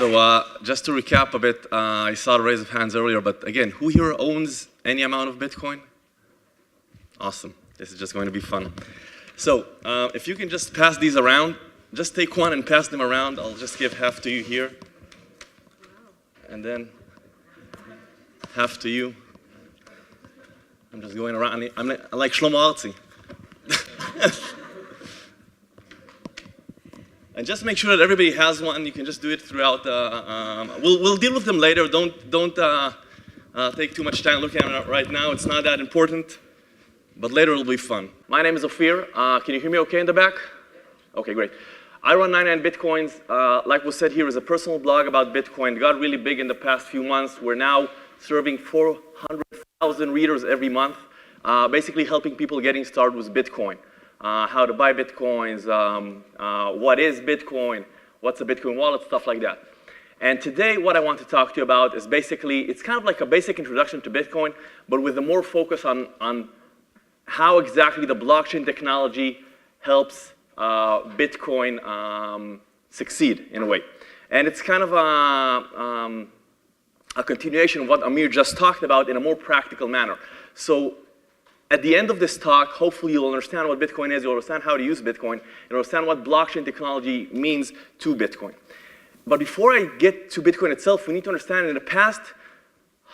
Just to recap a bit, I saw the raise of hands earlier, but again, who here owns any amount of Bitcoin? Awesome. This is just going to be fun. So if you can just pass these around, just take one and pass them around. I'll just give half to you here. And then half to you. I'm just going around. I'm like Shlomo Artzi. And just make sure that everybody has one. You can just do it throughout. We'll deal with them later. Don't take too much time looking at it right now. It's not that important. But later it'll be fun. My name is Ofir. Can you hear me okay in the back? Okay, great. I run 99 Bitcoins. Like was said here, is a personal blog about Bitcoin. It got really big in the past few months. We're now serving 400,000 readers every month, basically helping people getting started with Bitcoin. How to buy Bitcoins, what is Bitcoin, what's a Bitcoin wallet, stuff like that. And today what I want to talk to you about is basically, it's kind of like a basic introduction to Bitcoin, but with a more focus on how exactly the blockchain technology helps Bitcoin succeed in a way. And it's kind of a continuation of what Amir just talked about in a more practical manner. So at the end of this talk, hopefully you'll understand what Bitcoin is, you'll understand how to use Bitcoin, and you'll understand what blockchain technology means to Bitcoin. But before I get to Bitcoin itself, we need to understand in the past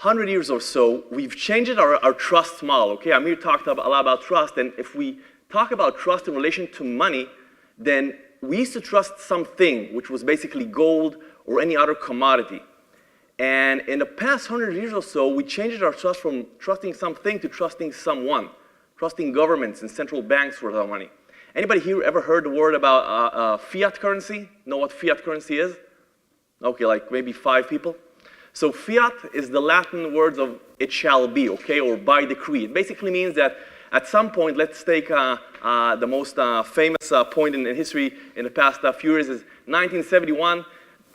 100 years or so, we've changed our trust model, okay? Amir talked a lot about trust, and if we talk about trust in relation to money, then we used to trust something, which was basically gold or any other commodity. And in the past 100 years or so, we changed our trust from trusting something to trusting someone, trusting governments and central banks for our money. Anybody here ever heard the word about fiat currency? Know what fiat currency is? Okay, like maybe 5 people. So fiat is the Latin words of it shall be, okay, or by decree. It basically means that at some point, let's take the most famous point in history in the past few years is 1971.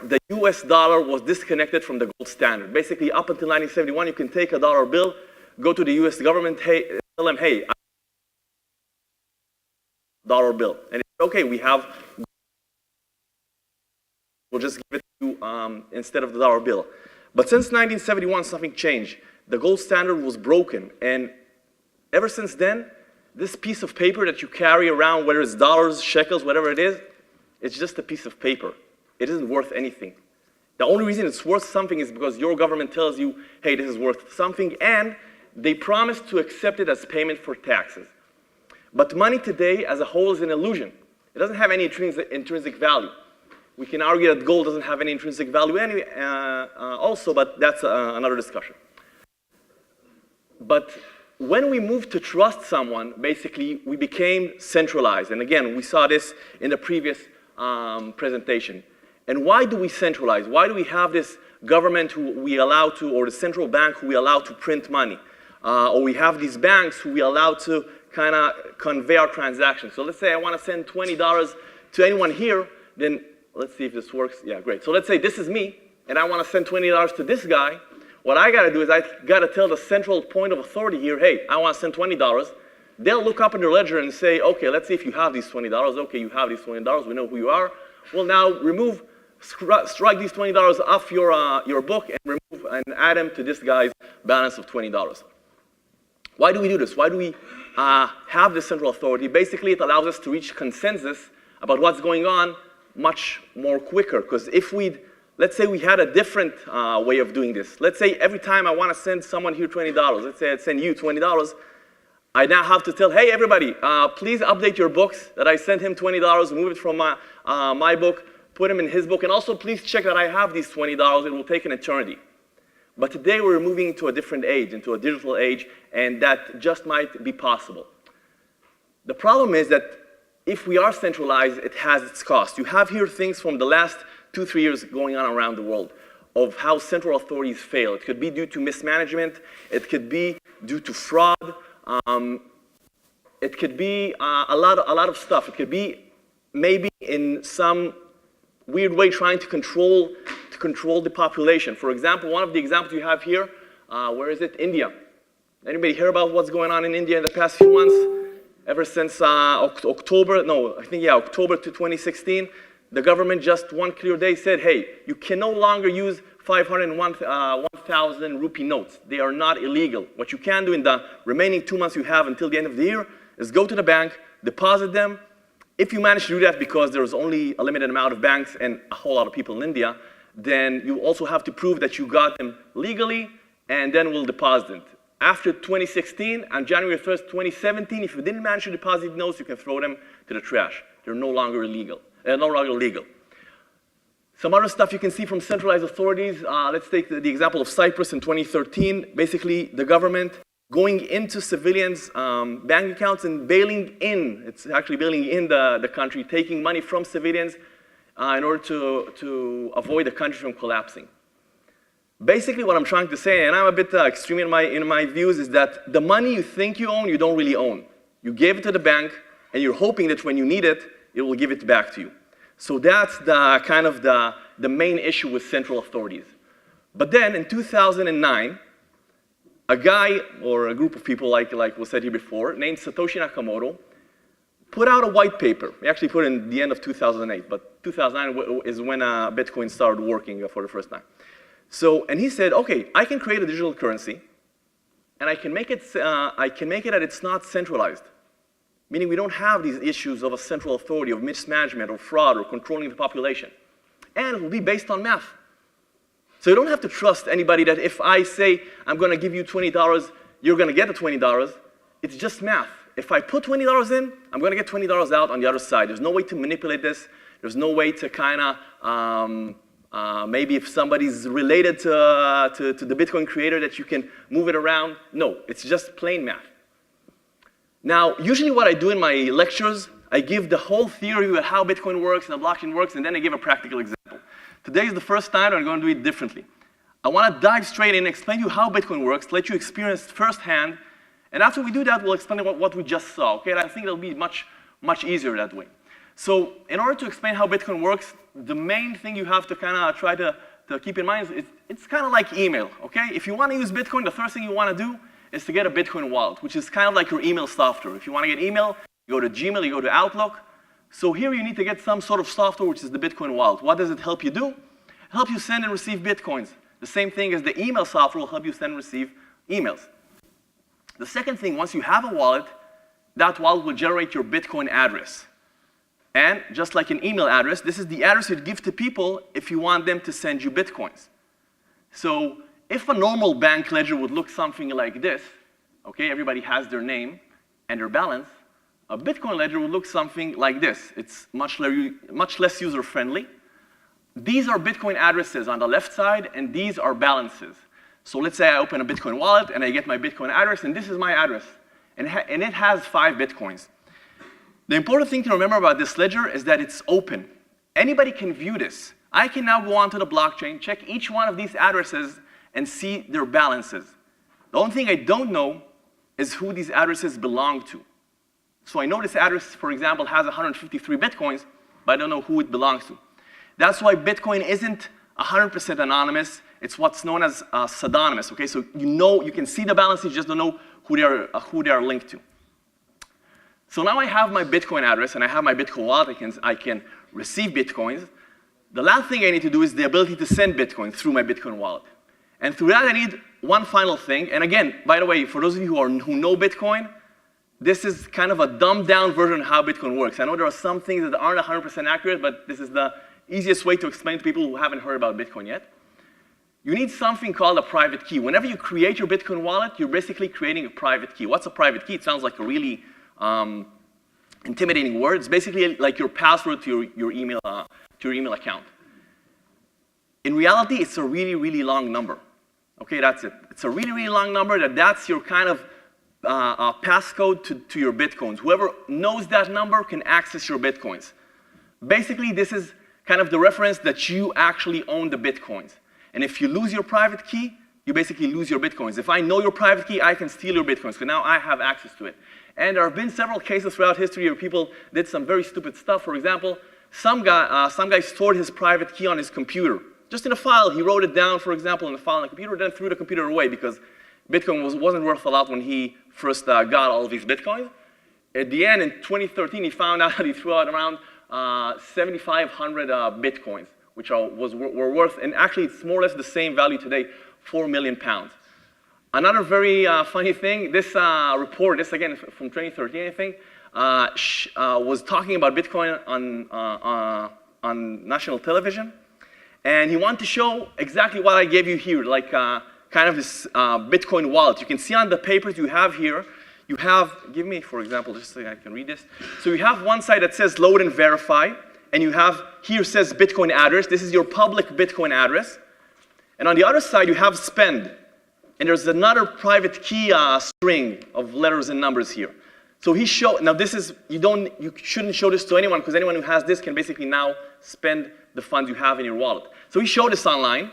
The US dollar was disconnected from the gold standard. Basically, up until 1971, you can take a dollar bill, go to the US government, hey, tell them, hey, dollar bill. And it's okay, we have, we'll just give it to you instead of the dollar bill. But since 1971, something changed. The gold standard was broken. And ever since then, this piece of paper that you carry around, whether it's dollars, shekels, whatever it is, it's just a piece of paper. It isn't worth anything. The only reason it's worth something is because your government tells you, hey, this is worth something, and they promise to accept it as payment for taxes. But money today as a whole is an illusion. It doesn't have any intrinsic value. We can argue that gold doesn't have any intrinsic value anyway, also, but that's another discussion. But when we moved to trust someone, basically, we became centralized. And again, we saw this in the previous presentation. And why do we centralize? Why do we have this government who we allow to, or the central bank who we allow to print money? Or we have these banks who we allow to kind of convey our transactions. So let's say I want to send $20 to anyone here, then let's see if this works. Yeah, great. So let's say this is me, and I want to send $20 to this guy. What I got to do is I got to tell the central point of authority here, hey, I want to send $20. They'll look up in their ledger and say, okay, let's see if you have these $20. Okay, you have these $20. We know who you are. Well, now strike these $20 off your book and remove and add them to this guy's balance of $20. Why do we do this? Why do we have this central authority? Basically, it allows us to reach consensus about what's going on much more quicker. Because if let's say we had a different way of doing this. Let's say every time I want to send someone here $20, let's say I send you $20, I now have to tell, hey, everybody, please update your books that I sent him $20, move it from my book, put him in his book, and also please check that I have these $20. It will take an eternity. But today we're moving into a different age, into a digital age, and that just might be possible. The problem is that if we are centralized, it has its cost. You have here things from the last 2-3 years going on around the world of how central authorities fail. It could be due to mismanagement. It could be due to fraud. It could be a lot of stuff. It could be maybe in some weird way trying to control the population. For example, one of the examples you have here, where is it? India. Anybody hear about what's going on in India in the past few months? Ever since October to 2016, the government just one clear day said, hey, you can no longer use 1,000 rupee notes. They are not illegal. What you can do in the remaining 2 months you have until the end of the year is go to the bank, deposit them. If you manage to do that because there's only a limited amount of banks and a whole lot of people in India, then you also have to prove that you got them legally, and then we'll deposit it. After 2016, on January 1st, 2017, if you didn't manage to deposit notes, you can throw them to the trash. They're no longer illegal. They're no longer legal. Some other stuff you can see from centralized authorities. Let's take the example of Cyprus in 2013. Basically, the government going into civilians' bank accounts and bailing in. It's actually bailing in the country, taking money from civilians in order to avoid the country from collapsing. Basically, what I'm trying to say, and I'm a bit extreme in my views, is that the money you think you own, you don't really own. You gave it to the bank, and you're hoping that when you need it, it will give it back to you. So that's the kind of the main issue with central authorities. But then in 2009, a guy or a group of people, like was said here before, named Satoshi Nakamoto, put out a white paper. We actually put it in the end of 2008, but 2009 is when Bitcoin started working for the first time. So, and he said, okay, I can create a digital currency, and I can make it that it's not centralized. Meaning we don't have these issues of a central authority, of mismanagement, or fraud, or controlling the population. And it will be based on math. So you don't have to trust anybody that if I say I'm going to give you $20, you're going to get the $20. It's just math. If I put $20 in, I'm going to get $20 out on the other side. There's no way to manipulate this. There's no way to kind of, maybe if somebody's related to the Bitcoin creator that you can move it around. No, it's just plain math. Now, usually what I do in my lectures, I give the whole theory of how Bitcoin works and the blockchain works, and then I give a practical example. Today is the first time I'm going to do it differently. I want to dive straight in and explain to you how Bitcoin works, let you experience firsthand, and after we do that, we'll explain what we just saw, okay? And I think it'll be much easier that way. So in order to explain how Bitcoin works, the main thing you have to kind of try to keep in mind is it's kind of like email, okay? If you want to use Bitcoin, the first thing you want to do is to get a Bitcoin wallet, which is kind of like your email software. If you want to get email, you go to Gmail, you go to Outlook. So here you need to get some sort of software, which is the Bitcoin wallet. What does it help you do? It helps you send and receive Bitcoins. The same thing as the email software will help you send and receive emails. The second thing, once you have a wallet, that wallet will generate your Bitcoin address. And just like an email address, this is the address you'd give to people if you want them to send you Bitcoins. So if a normal bank ledger would look something like this, okay, everybody has their name and their balance, a Bitcoin ledger would look something like this. It's much less user-friendly. These are Bitcoin addresses on the left side, and these are balances. So let's say I open a Bitcoin wallet, and I get my Bitcoin address, and this is my address. And it has 5 Bitcoins. The important thing to remember about this ledger is that it's open. Anybody can view this. I can now go onto the blockchain, check each one of these addresses, and see their balances. The only thing I don't know is who these addresses belong to. So I know this address, for example, has 153 Bitcoins, but I don't know who it belongs to. That's why Bitcoin isn't 100% anonymous. It's what's known as pseudonymous, okay? So you can see the balances, you just don't know who they are linked to. So now I have my Bitcoin address, and I have my Bitcoin wallet. I can receive Bitcoins. The last thing I need to do is the ability to send Bitcoin through my Bitcoin wallet. And through that, I need one final thing. And again, by the way, for those of you who know Bitcoin, this is kind of a dumbed-down version of how Bitcoin works. I know there are some things that aren't 100% accurate, but this is the easiest way to explain to people who haven't heard about Bitcoin yet. You need something called a private key. Whenever you create your Bitcoin wallet, you're basically creating a private key. What's a private key? It sounds like a really intimidating word. It's basically like your password to your email account. In reality, it's a really, really long number. Okay, that's it. It's a really, really long number. That's your kind of passcode to your Bitcoins. Whoever knows that number can access your Bitcoins. Basically, this is kind of the reference that you actually own the Bitcoins. And if you lose your private key, you basically lose your Bitcoins. If I know your private key, I can steal your Bitcoins, so now I have access to it. And there have been several cases throughout history where people did some very stupid stuff. For example, some guy stored his private key on his computer. Just in a file, he wrote it down, for example, in a file on the computer, then threw the computer away because Bitcoin wasn't worth a lot when he first got all of these Bitcoins. At the end, in 2013, he found out that he threw out around 7,500 bitcoins, which were worth, and actually it's more or less the same value today, 4 million pounds. Another very funny thing, this report, this again from 2013, I think, was talking about Bitcoin on national television. And he wanted to show exactly what I gave you here, like kind of this Bitcoin wallet. You can see on the papers you have here, you have, give me, for example, just so I can read this. So you have one side that says load and verify, and you have, here says Bitcoin address. This is your public Bitcoin address. And on the other side, you have spend. And there's another private key string of letters and numbers here. So he showed, now this is, you shouldn't show this to anyone, because anyone who has this can basically now spend the funds you have in your wallet. So he showed this online.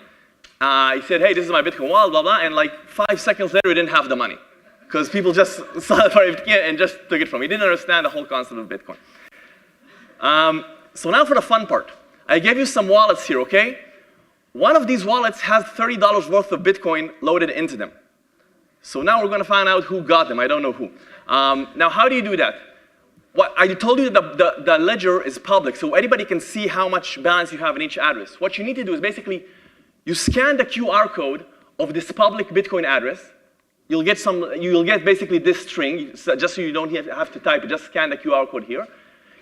He said, hey, this is my Bitcoin wallet, blah, blah, and like 5 seconds later, he didn't have the money. Because people just saw the private key and just took it from him. He didn't understand the whole concept of Bitcoin. So now for the fun part. I gave you some wallets here, okay? One of these wallets has $30 worth of Bitcoin loaded into them. So now we're going to find out who got them. I don't know who. Now, how do you do that? I told you that the ledger is public, so anybody can see how much balance you have in each address. What you need to do is basically, you scan the QR code of this public Bitcoin address. You'll get basically this string, just so you don't have to type it. Just scan the QR code here.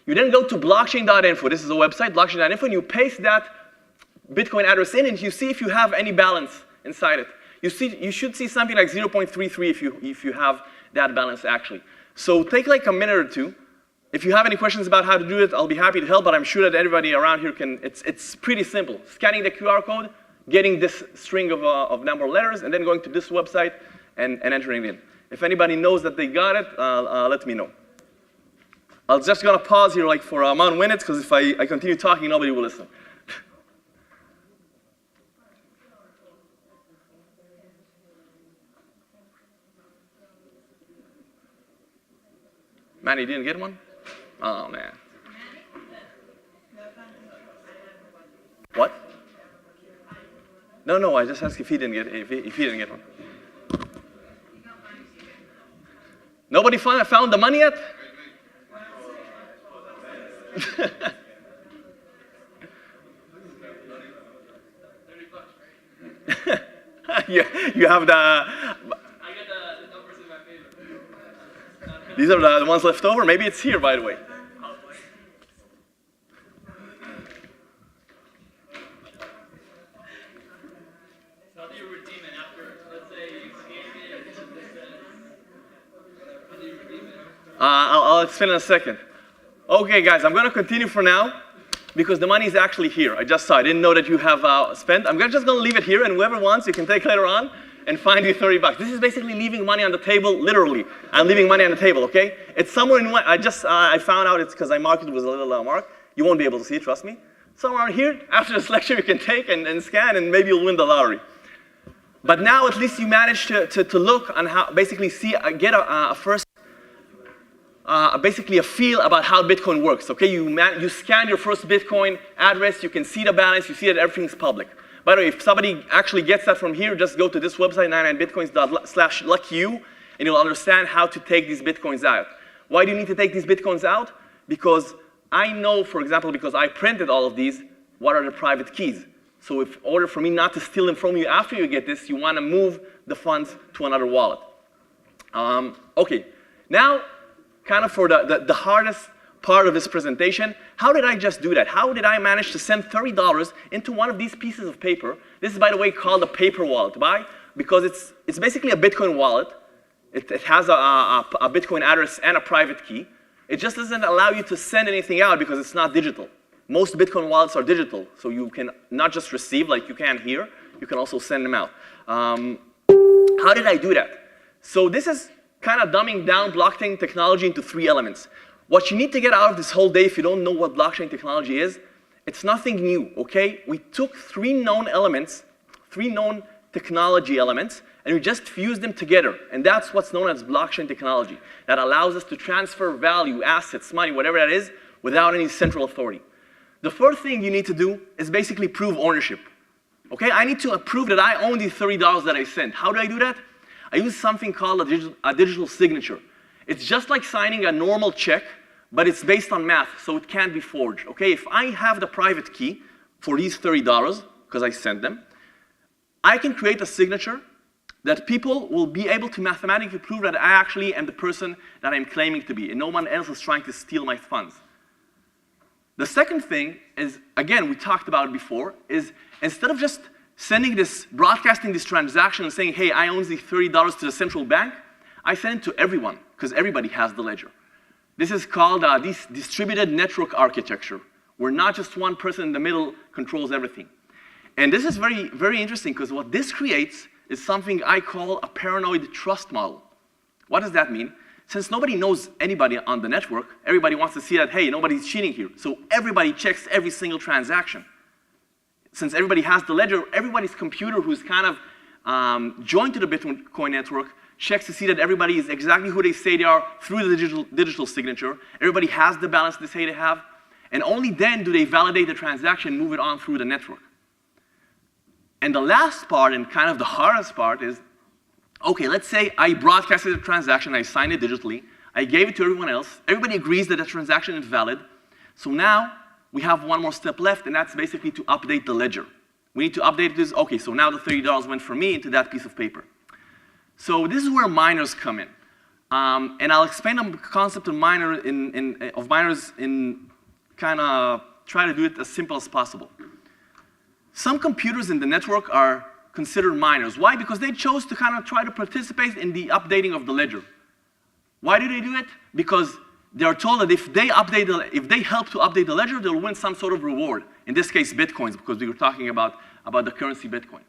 You then go to blockchain.info. This is a website, blockchain.info, and you paste that Bitcoin address in, and you see if you have any balance inside it. You should see something like 0.33 if you have that balance actually. So take like a minute or two. If you have any questions about how to do it, I'll be happy to help, but I'm sure that everybody around here can. It's pretty simple. Scanning the QR code, getting this string of number of letters, and then going to this website and entering it in. If anybody knows that they got it, let me know. I'm just gonna pause here like for 1 minute, because if I continue talking, nobody will listen. Manny, didn't get one? Oh, man. What? No, I just asked if he didn't get one. Nobody found the money yet? You have the... These are the ones left over. Maybe it's here, by the way. So how do you redeem it after, let's say you scanned it, how do you redeem it? I'll explain in a second. Okay, guys, I'm going to continue for now because the money is actually here. I just saw. I didn't know that you have spent. I'm just going to leave it here, and whoever wants, you can take later on and find you $30. This is basically leaving money on the table, literally. I'm leaving money on the table, okay? It's somewhere in I found out it's because I marked it with a little mark. You won't be able to see it, trust me. Somewhere here, after this lecture, you can take and scan, and maybe you'll win the lottery. But now at least you managed to look on how, basically get a first, basically a feel about how Bitcoin works, okay? You scan your first Bitcoin address, you can see the balance, you see that everything's public. By the way, if somebody actually gets that from here, just go to this website, 99bitcoins./luckyou, and you'll understand how to take these Bitcoins out. Why do you need to take these Bitcoins out? Because I know, for example, because I printed all of these, what are the private keys. So in order for me not to steal them from you after you get this, you want to move the funds to another wallet. Okay, now kind of for the hardest part of this presentation, how did I just do that? How did I manage to send $30 into one of these pieces of paper? This is, by the way, called a paper wallet. Why? Because it's basically a Bitcoin wallet. It has a Bitcoin address and a private key. It just doesn't allow you to send anything out because it's not digital. Most Bitcoin wallets are digital, so you can not just receive like you can here, you can also send them out. How did I do that? So this is kind of dumbing down blockchain technology into 3 elements. What you need to get out of this whole day, if you don't know what blockchain technology is, it's nothing new, okay? We took 3 known elements, 3 known technology elements, and we just fused them together. And that's what's known as blockchain technology. That allows us to transfer value, assets, money, whatever that is, without any central authority. The first thing you need to do is basically prove ownership. Okay, I need to prove that I own these $30 that I sent. How do I do that? I use something called a digital signature. It's just like signing a normal check, but it's based on math, so it can't be forged. Okay, if I have the private key for these $30, because I sent them, I can create a signature that people will be able to mathematically prove that I actually am the person that I'm claiming to be, and no one else is trying to steal my funds. The second thing is, again, we talked about it before, is instead of just broadcasting this transaction and saying, hey, I own these $30 to the central bank, I send it to everyone, because everybody has the ledger. This is called this distributed network architecture, where not just one person in the middle controls everything. And this is very, very interesting, because what this creates is something I call a paranoid trust model. What does that mean? Since nobody knows anybody on the network, everybody wants to see that, hey, nobody's cheating here. So everybody checks every single transaction. Since everybody has the ledger, everybody's computer who's kind of joined to the Bitcoin network checks to see that everybody is exactly who they say they are through the digital signature. Everybody has the balance they say they have. And only then do they validate the transaction and move it on through the network. And the last part, and kind of the hardest part, is, okay, let's say I broadcasted a transaction, I signed it digitally, I gave it to everyone else, everybody agrees that the transaction is valid, so now we have one more step left, and that's basically to update the ledger. We need to update this, okay, so now the $30 went from me into that piece of paper. So this is where miners come in. And I'll explain the concept of miners in kind of try to do it as simple as possible. Some computers in the network are considered miners. Why? Because they chose to kind of try to participate in the updating of the ledger. Why do they do it? Because they are told that if they help to update the ledger, they'll win some sort of reward. In this case, Bitcoins, because we were talking about the currency Bitcoin.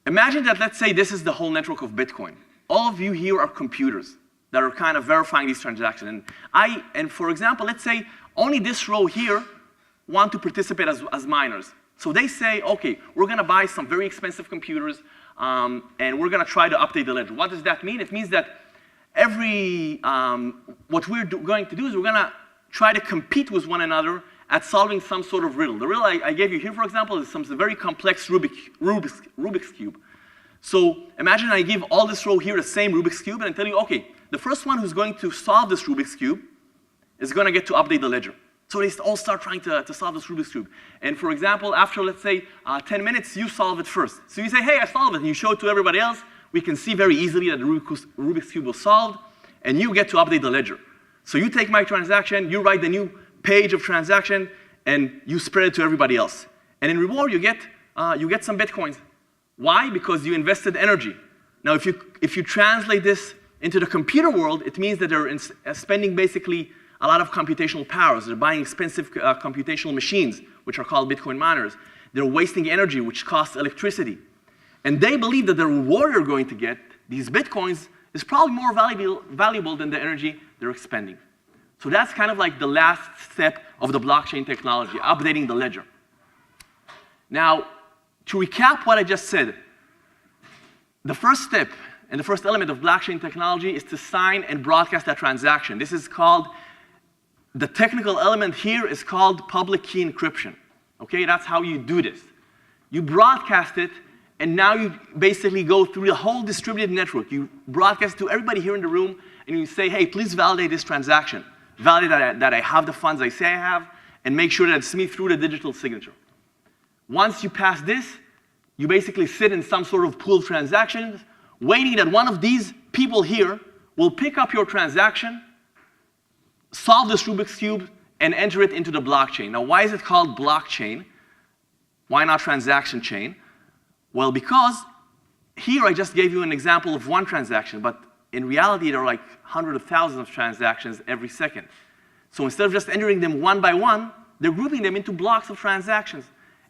Imagine that, let's say this is the whole network of Bitcoin. All of you here are computers that are kind of verifying these transactions. And for example, let's say only this row here want to participate as miners. So they say, okay, we're going to buy some very expensive computers, and we're going to try to update the ledger. What does that mean? It means that what we're going to do is we're going to try to compete with one another at solving some sort of riddle. The riddle I gave you here, for example, is some very complex Rubik's Cube. So imagine I give all this row here the same Rubik's Cube, and I tell you, okay, the first one who's going to solve this Rubik's Cube is going to get to update the ledger. So they all start trying to solve this Rubik's Cube. And for example, after, let's say, 10 minutes, you solve it first. So you say, hey, I solved it, and you show it to everybody else. We can see very easily that the Rubik's Cube was solved, and you get to update the ledger. So you take my transaction, you write the new page of transaction, and you spread it to everybody else. And in reward, you get some Bitcoins. Why? Because you invested energy. Now, if you translate this into the computer world, it means that they're spending basically a lot of computational powers. They're buying expensive computational machines, which are called Bitcoin miners. They're wasting energy, which costs electricity. And they believe that the reward they're going to get, these Bitcoins, is probably more valuable than the energy they're expending. So that's kind of like the last step of the blockchain technology, updating the ledger. Now, to recap what I just said, the first step and the first element of blockchain technology is to sign and broadcast that transaction. This is called, the technical element here is called public key encryption. Okay, that's how you do this. You broadcast it, and now you basically go through the whole distributed network. You broadcast to everybody here in the room, and you say, hey, please validate this transaction. Validate that I have the funds I say I have, and make sure that it's me through the digital signature. Once you pass this, you basically sit in some sort of pool of transactions, waiting that one of these people here will pick up your transaction, solve this Rubik's Cube, and enter it into the blockchain. Now, why is it called blockchain? Why not transaction chain? Well, because here I just gave you an example of one transaction, but in reality, there are like hundreds of thousands of transactions every second. So instead of just entering them one by one, they're grouping them into blocks of transactions.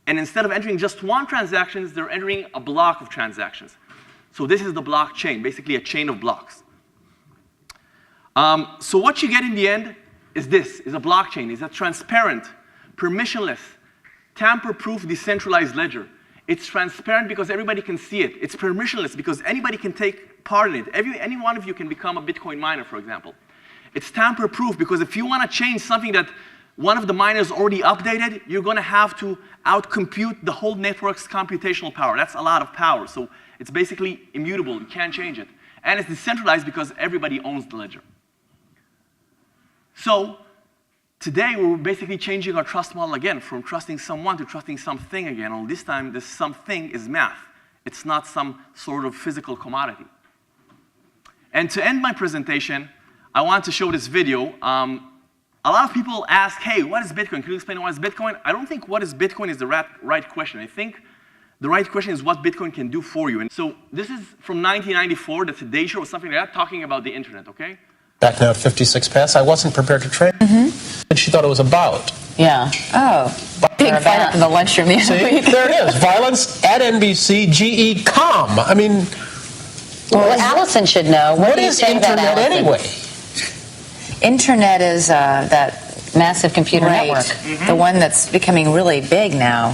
And instead of entering just one transaction, they're entering a block of transactions. So this is the blockchain, basically a chain of blocks. So what you get in the end is a blockchain. It's a transparent, permissionless, tamper-proof, decentralized ledger. It's transparent because everybody can see it. It's permissionless because anybody can take part in it. Any one of you can become a Bitcoin miner, for example. It's tamper-proof because if you want to change something that one of the miners already updated, you're going to have to outcompute the whole network's computational power. That's a lot of power. So it's basically immutable. You can't change it. And it's decentralized because everybody owns the ledger. So today, we're basically changing our trust model again, from trusting someone to trusting something again. Only this time, this something is math. It's not some sort of physical commodity. And to end my presentation, I want to show this video. A lot of people ask, hey, what is Bitcoin? Can you explain what is Bitcoin? I don't think what is Bitcoin is the right question. I think the right question is what Bitcoin can do for you. And so this is from 1994, the Today Show or something like that, talking about the internet, okay? Back now at 56 past, I wasn't prepared to trade. And she thought it was about. Yeah. Oh. Big fight up in the lunchroom the other See, week. there it is. Violence at NBC, GE.com. I mean, Well, Allison should know. What do you is think about internet Allison? anyway? Internet is that massive computer network, the one that's becoming really big now.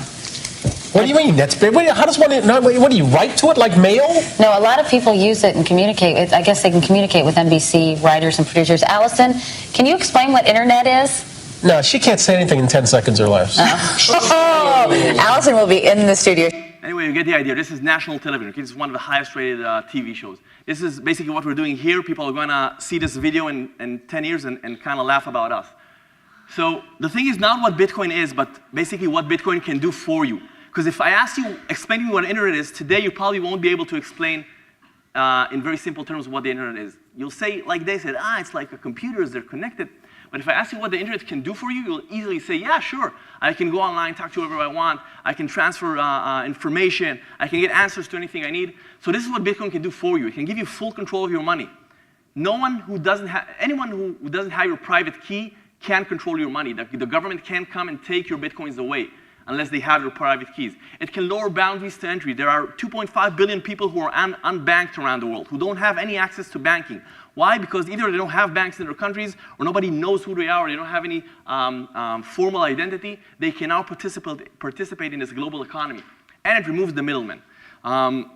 What do you mean? That's big. How does one? What do you write to it like mail? No, a lot of people use it and communicate with. I guess they can communicate with NBC writers and producers. Allison, can you explain what internet is? No, she can't say anything in 10 seconds or less. Oh, Allison will be in the studio. Anyway, you get the idea. This is national television. Okay? This is one of the highest rated TV shows. This is basically what we're doing here. People are going to see this video in 10 years and kind of laugh about us. So the thing is not what Bitcoin is, but basically what Bitcoin can do for you. Because if I ask you, explain to me what internet is, today you probably won't be able to explain in very simple terms what the internet is. You'll say, like they said, it's like a computers, they're connected. But if I ask you what the internet can do for you, you'll easily say, yeah, sure. I can go online, talk to whoever I want. I can transfer information. I can get answers to anything I need. So this is what Bitcoin can do for you. It can give you full control of your money. Anyone who doesn't have your private key can control your money. The government can't come and take your Bitcoins away unless they have your private keys. It can lower boundaries to entry. There are 2.5 billion people who are unbanked around the world, who don't have any access to banking. Why? Because either they don't have banks in their countries, or nobody knows who they are, or they don't have any formal identity. They can now participate in this global economy. And it removes the middleman. The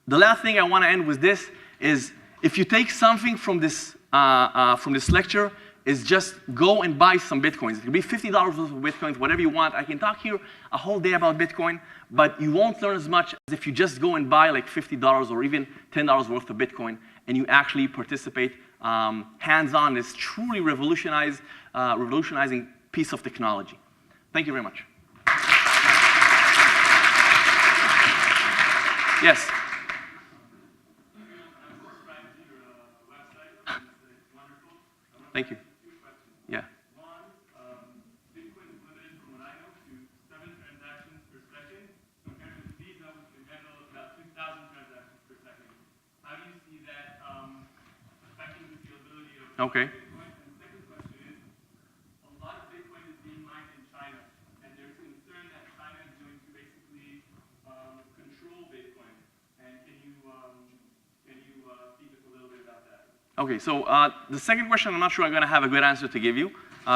last thing I want to end with this is, if you take something from this lecture, is just go and buy some Bitcoins. It could be $50 worth of Bitcoins, whatever you want. I can talk here a whole day about Bitcoin, but you won't learn as much as if you just go and buy like $50 or even $10 worth of Bitcoin, and you actually participate hands-on in this truly revolutionizing piece of technology. Thank you very much. Yes? Thank you. Yeah. One, Bitcoin is limited from what I know to 7 transactions per second, compared to Visa, which can handle about 2,000 transactions per second. How do you see that affecting the scalability of Okay. Bitcoin? And the second question is, a lot of Bitcoin is being mined in China, and there's concern that China is going to basically control Bitcoin. And can you speak a little bit about that? Okay, so the second question, I'm not sure I'm going to have a good answer to give you,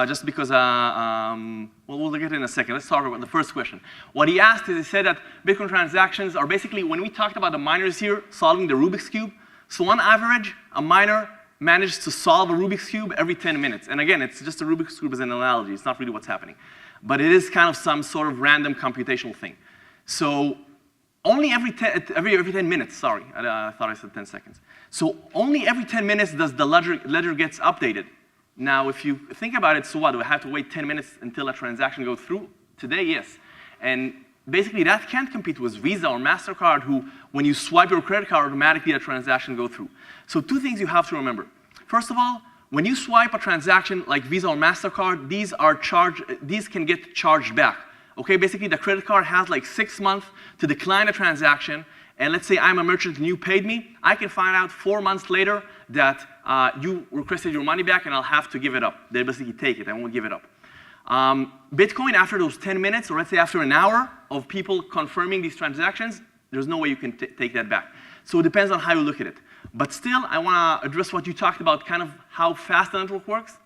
just because, we'll look at it in a second. Let's start with the first question. What he asked is, he said that Bitcoin transactions are basically, when we talked about the miners here solving the Rubik's Cube, so on average, a miner managed to solve a Rubik's Cube every 10 minutes. And again, it's just a Rubik's Cube as an analogy. It's not really what's happening. But it is kind of some sort of random computational thing. So only every 10 minutes, sorry, I thought I said 10 seconds. So only every 10 minutes does the ledger gets updated. Now, if you think about it, so what, do I have to wait 10 minutes until a transaction goes through? Today, yes. And basically, that can't compete with Visa or MasterCard, who, when you swipe your credit card, automatically a transaction goes through. So two things you have to remember. First of all, when you swipe a transaction like Visa or MasterCard, these can get charged back. Okay, basically the credit card has like 6 months to decline a transaction, and let's say I'm a merchant and you paid me, I can find out 4 months later that you requested your money back and I'll have to give it up. They basically take it, I won't give it up. Bitcoin, after those 10 minutes, or let's say after an hour of people confirming these transactions, there's no way you can take that back. So it depends on how you look at it. But still, I want to address what you talked about, kind of how fast the network works.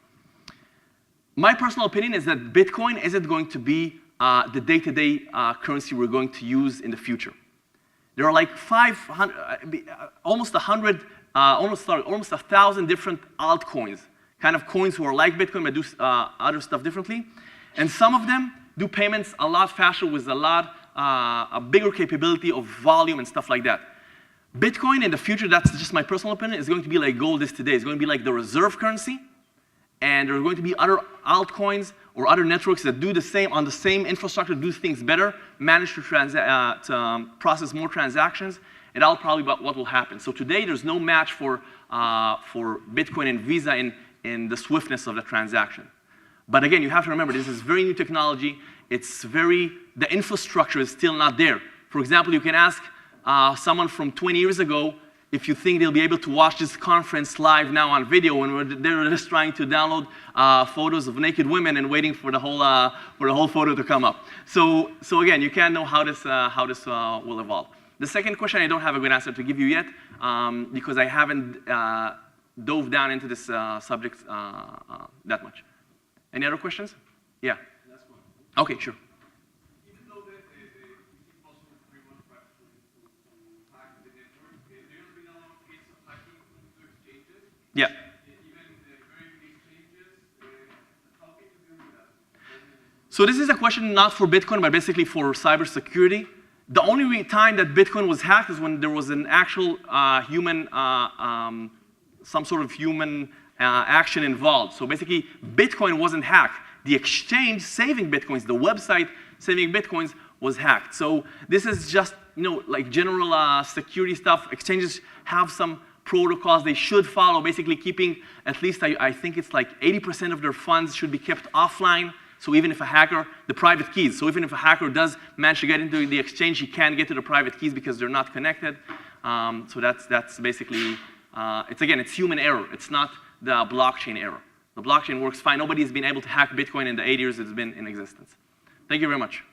My personal opinion is that Bitcoin isn't going to be the day-to-day currency we're going to use in the future. There are like 500, almost 1,000 different altcoins, kind of coins who are like Bitcoin but do other stuff differently. And some of them do payments a lot faster with a bigger capability of volume and stuff like that. Bitcoin in the future, that's just my personal opinion, is going to be like gold is today. It's going to be like the reserve currency. and there are going to be other altcoins or other networks that do the same on the same infrastructure, do things better, manage to process more transactions, and that'll probably be what will happen. So today, there's no match for Bitcoin and Visa in the swiftness of the transaction. But again, you have to remember, this is very new technology. The infrastructure is still not there. For example, you can ask someone from 20 years ago if you think they'll be able to watch this conference live now on video when they're just trying to download photos of naked women and waiting for the whole photo to come up. So again, you can't know how this will evolve. The second question, I don't have a good answer to give you yet because I haven't dove down into this subject that much. Any other questions? Yeah. Last one. Okay, sure. Even though that it is possible for everyone practically to hack the network, there has been a lot of cases of hacking into exchanges. Yeah. Even very big exchanges. How can you deal with that? So this is a question not for Bitcoin, but basically for cybersecurity. The only time that Bitcoin was hacked is when there was an actual human, some sort of human action involved. So basically, Bitcoin wasn't hacked. The exchange saving Bitcoins, the website saving Bitcoins was hacked. So this is just, like general security stuff. Exchanges have some protocols they should follow, basically keeping at least, I think it's like 80% of their funds should be kept offline. So even if a hacker, the private keys, so even if a hacker does manage to get into the exchange, he can't get to the private keys because they're not connected. So that's basically, it's human error. It's not the blockchain error. The blockchain works fine. Nobody's been able to hack Bitcoin in the 8 years it's been in existence. Thank you very much.